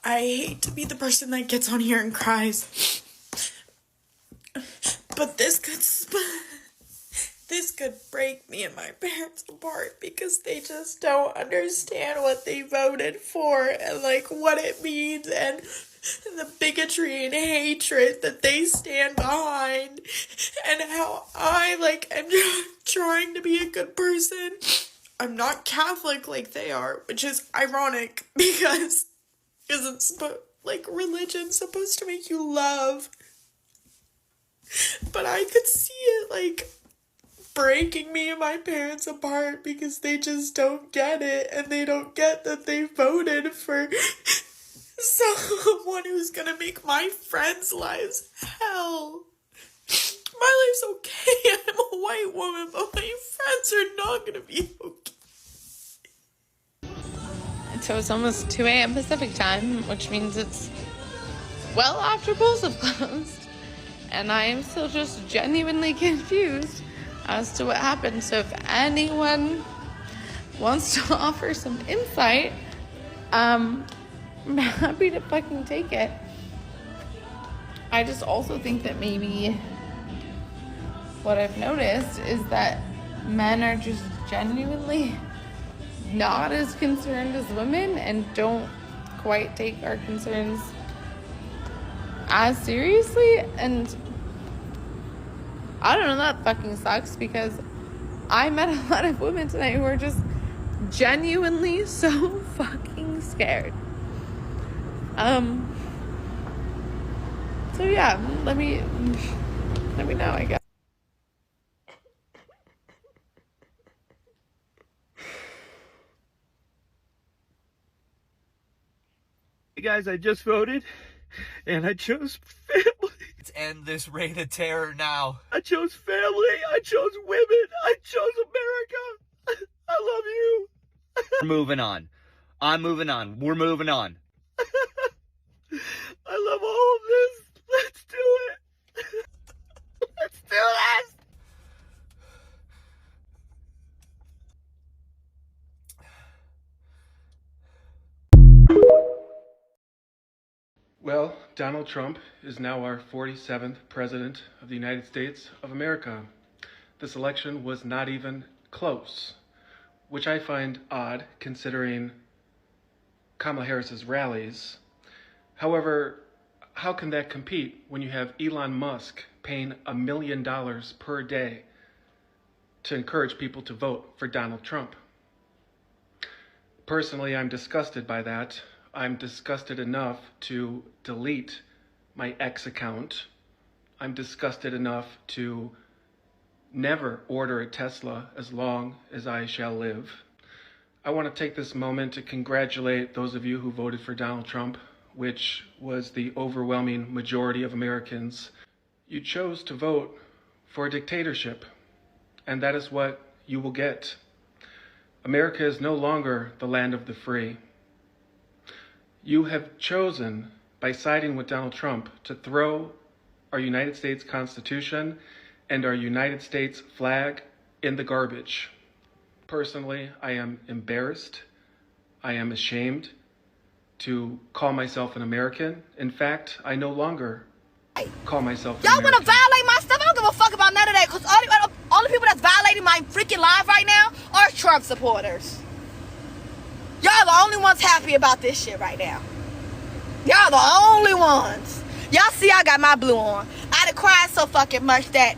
I hate to be the person that gets on here and cries, but this could break me and my parents apart because they just don't understand what they voted for and like what it means and the bigotry and hatred that they stand behind, and how I am trying to be a good person. I'm not Catholic like they are, which is ironic because it's religion's supposed to make you love. But I could see it breaking me and my parents apart because they just don't get it, and they don't get that they voted for someone who's gonna make my friends' lives hell. My life's okay, I'm a white woman, but my friends are not gonna be okay. So it's almost 2 a.m. Pacific time, which means it's well after polls have closed. And I am still just genuinely confused as to what happened. So if anyone wants to offer some insight, I'm happy to fucking take it. I just also think that maybe what I've noticed is that men are just genuinely not as concerned as women and don't quite take our concerns as seriously. And I don't know, that fucking sucks because I met a lot of women tonight who are just genuinely so fucking scared. So yeah, let me know, I guess. Hey guys, I just voted, and I chose family. Let's end this reign of terror now. I chose family, I chose women, I chose America. I love you. We're moving on. I'm moving on. We're moving on. I love all of this. Let's do it. Let's do this. Well, Donald Trump is now our 47th President of the United States of America. This election was not even close, which I find odd considering Kamala Harris's rallies. However, how can that compete when you have Elon Musk paying $1 million per day to encourage people to vote for Donald Trump? Personally, I'm disgusted by that. I'm disgusted enough to delete my X account. I'm disgusted enough to never order a Tesla as long as I shall live. I want to take this moment to congratulate those of you who voted for Donald Trump, which was the overwhelming majority of Americans. You chose to vote for a dictatorship, and that is what you will get. America is no longer the land of the free. You have chosen, by siding with Donald Trump, to throw our United States Constitution and our United States flag in the garbage. Personally, I am embarrassed. I am ashamed to call myself an American. In fact, I no longer call myself an American. Y'all want to violate my stuff? I don't give a fuck about none of that, because all the people that's violating my freaking life right now are Trump supporters. Y'all the only ones happy about this shit right now. Y'all the only ones. Y'all see I got my blue on. I done cried so fucking much that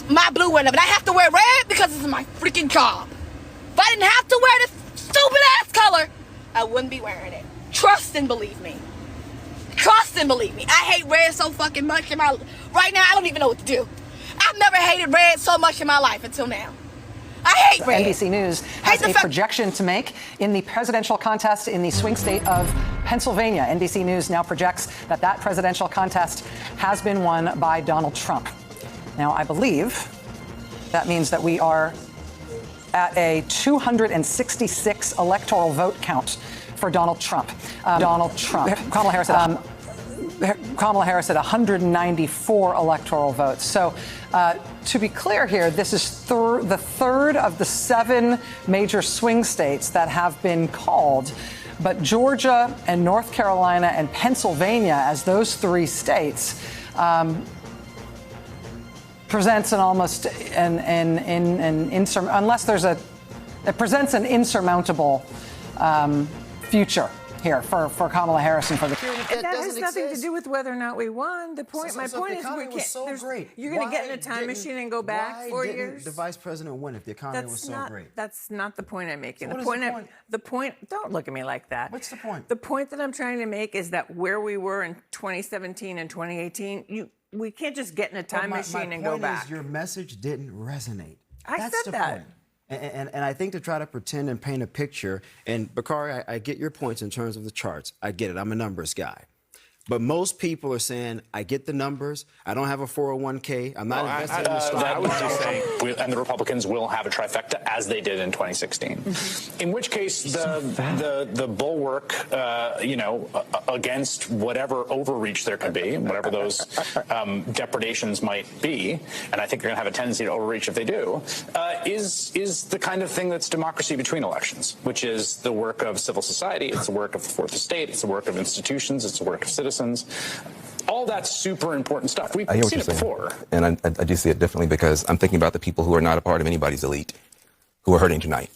my blue went up. And I have to wear red because this is my freaking job. If I didn't have to wear this stupid ass color, I wouldn't be wearing it. Trust and believe me. Trust and believe me. I hate red so fucking much in my... Right now, I don't even know what to do. I've never hated red so much in my life until now. I hate red. NBC News has a projection to make in the presidential contest in the swing state of Pennsylvania. NBC News now projects that that presidential contest has been won by Donald Trump. Now, I believe that means that we are at a 266 electoral vote count for Donald Trump. Kamala Harris at 194 electoral votes. So to be clear here, this is the third of the 7 major swing states that have been called But Georgia and North Carolina and Pennsylvania, as those three states, presents an almost unless there's it presents an insurmountable future here for Kamala Harris and for the. And that has nothing to do with whether or not we won. The point, my point is, we can't. You're going to get in a time machine and go back 4 years. The vice president win if the economy was so great? That's not the point I'm making. So the point. Don't look at me like that. What's the point? The point that I'm trying to make is that where we were in 2017 and 2018, we can't just get in a time machine and go back. My point is your message didn't resonate. I said that. And I think to try to pretend and paint a picture, and Bakari, I get your points in terms of the charts. I get it. I'm a numbers guy. But most people are saying, I get the numbers. I don't have a 401k. I'm not invested in the stock. I was just saying, and the Republicans will have a trifecta as they did in 2016. In which case, the bulwark, against whatever overreach there could be, whatever those depredations might be, and I think they're going to have a tendency to overreach if they do, is the kind of thing that's democracy between elections, which is the work of civil society. It's the work of the fourth estate. It's the work of institutions. It's the work of citizens. All that's super important stuff. We've seen it before. And I do see it differently because I'm thinking about the people who are not a part of anybody's elite who are hurting tonight.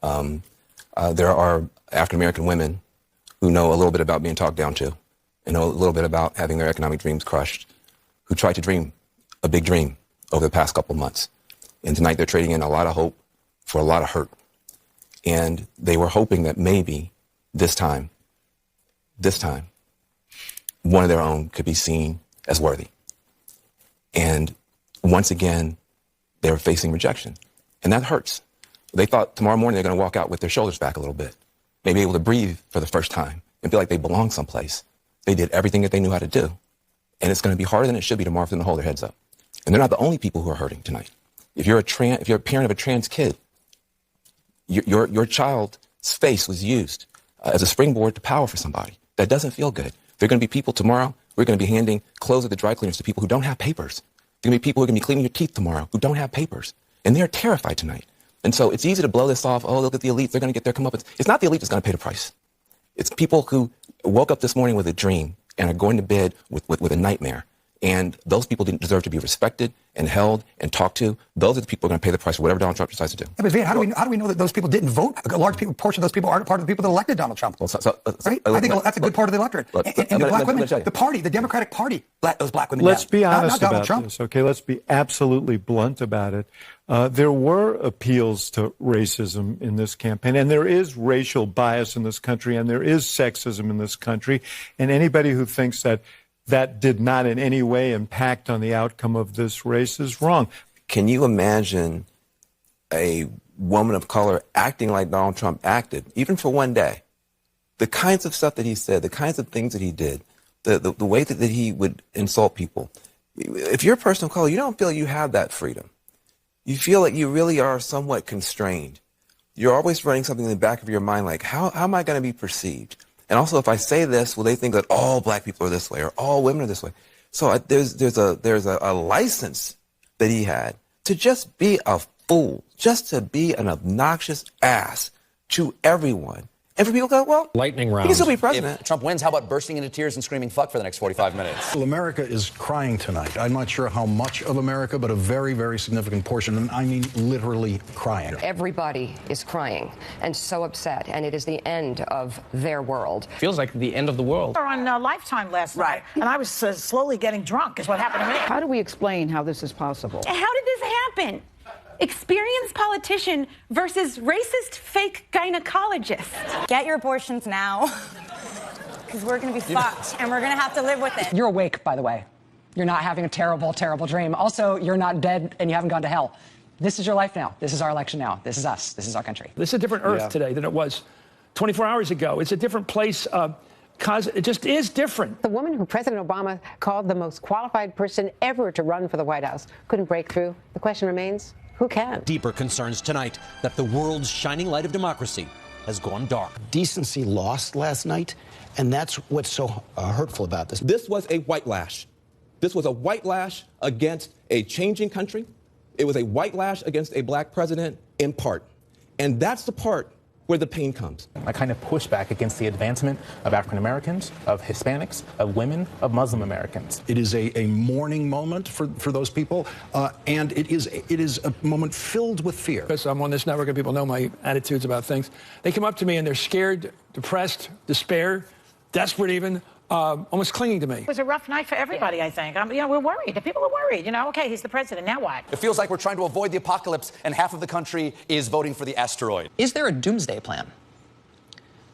There are African-American women who know a little bit about being talked down to and know a little bit about having their economic dreams crushed, who tried to dream a big dream over the past couple of months. And tonight they're trading in a lot of hope for a lot of hurt. And they were hoping that maybe this time, one of their own could be seen as worthy. And once again, they're facing rejection. And that hurts. They thought tomorrow morning they're going to walk out with their shoulders back a little bit, maybe able to breathe for the first time and feel like they belong someplace. They did everything that they knew how to do. And it's going to be harder than it should be tomorrow for them to hold their heads up. And they're not the only people who are hurting tonight. If you're a parent of a trans kid, your child's face was used as a springboard to power for somebody. That doesn't feel good. There are going to be people tomorrow, we're going to be handing clothes at the dry cleaners to people who don't have papers. There are going to be people who are going to be cleaning your teeth tomorrow who don't have papers. And they're terrified tonight. And so it's easy to blow this off. Oh, look at the elite. They're going to get their comeuppance. It's not the elite that's going to pay the price. It's people who woke up this morning with a dream and are going to bed with a nightmare. And those people didn't deserve to be respected and held and talked to. Those are the people who are going to pay the price for whatever Donald Trump decides to do. Yeah, but Van, how do we know that those people didn't vote? A large portion of those people aren't part of the people that elected Donald Trump. Well, right? I think that's a good part of the electorate. And the black women, the party, the Democratic Party, let those black women Let's down. be honest not Donald about Trump. this, okay? Let's be absolutely blunt about it. There were appeals to racism in this campaign, and there is racial bias in this country, and there is sexism in this country. And anybody who thinks that did not in any way impact on the outcome of this race is wrong. Can you imagine a woman of color acting like Donald Trump acted, even for one day? The kinds of stuff that he said, the kinds of things that he did, the way that he would insult people. If you're a person of color, you don't feel you have that freedom. You feel like you really are somewhat constrained. You're always running something in the back of your mind like, how am I going to be perceived? And also, if I say this, will they think that all black people are this way or all women are this way? So there's a license that he had to just be a fool, just to be an obnoxious ass to everyone. And for people to go, well, lightning round. He can still be president. If Trump wins, how about bursting into tears and screaming fuck for the next 45 minutes? Well, America is crying tonight. I'm not sure how much of America, but a very, very significant portion. And I mean literally crying. Everybody is crying and so upset, and it is the end of their world. Feels like the end of the world. On Lifetime last night, and I was slowly getting drunk is what happened to me. How do we explain how this is possible? How did this happen? Experienced politician versus racist fake gynecologist. Get your abortions now, because we're going to be fucked, and we're going to have to live with it. You're awake, by the way. You're not having a terrible, terrible dream. Also, you're not dead and you haven't gone to hell. This is your life now. This is our election now. This is us. This is our country. This is a different Earth today than it was 24 hours ago. It's a different place. It just is different. The woman who President Obama called the most qualified person ever to run for the White House couldn't break through. The question remains, who can? Deeper concerns tonight that the world's shining light of democracy has gone dark. Decency lost last night, and that's what's so hurtful about this. This was a white lash. This was a white lash against a changing country. It was a white lash against a black president in part. And that's the part where the pain comes. I kind of push back against the advancement of African Americans, of Hispanics, of women, of Muslim Americans. It is a mourning moment for those people, and it is a moment filled with fear. Because I'm on this network and people know my attitudes about things. They come up to me and they're scared, depressed, despair, desperate even, almost clinging to me. It was a rough night for everybody, I think. We're worried. The people are worried. Okay, he's the president. Now what? It feels like we're trying to avoid the apocalypse, and half of the country is voting for the asteroid. Is there a doomsday plan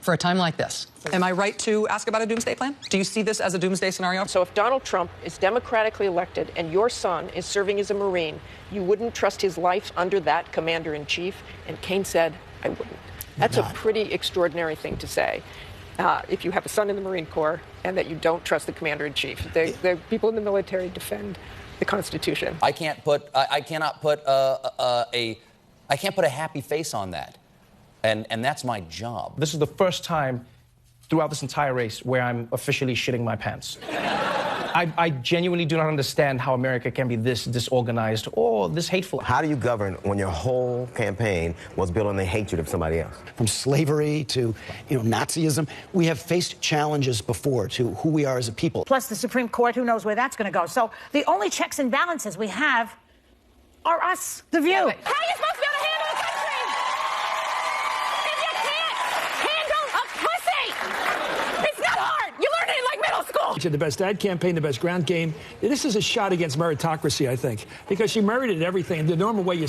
for a time like this? Am I right to ask about a doomsday plan? Do you see this as a doomsday scenario? So if Donald Trump is democratically elected and your son is serving as a Marine, you wouldn't trust his life under that commander-in-chief? And Kane said, I wouldn't. That's a pretty extraordinary thing to say. If you have a son in the Marine Corps and that you don't trust the commander-in-chief. The people in the military defend the Constitution. I cannot put a happy face on that. And that's my job. This is the first time throughout this entire race where I'm officially shitting my pants. I genuinely do not understand how America can be this disorganized or this hateful. How do you govern when your whole campaign was built on the hatred of somebody else? From slavery to, Nazism, we have faced challenges before to who we are as a people. Plus the Supreme Court, who knows where that's going to go. So the only checks and balances we have are us, the View. How are you supposed to be able to handle a country if you can't handle a pussy? It's not hard. You learned it in middle school. She had the best ad campaign, the best ground game. This is a shot against meritocracy, I think, because she merited everything. The normal way you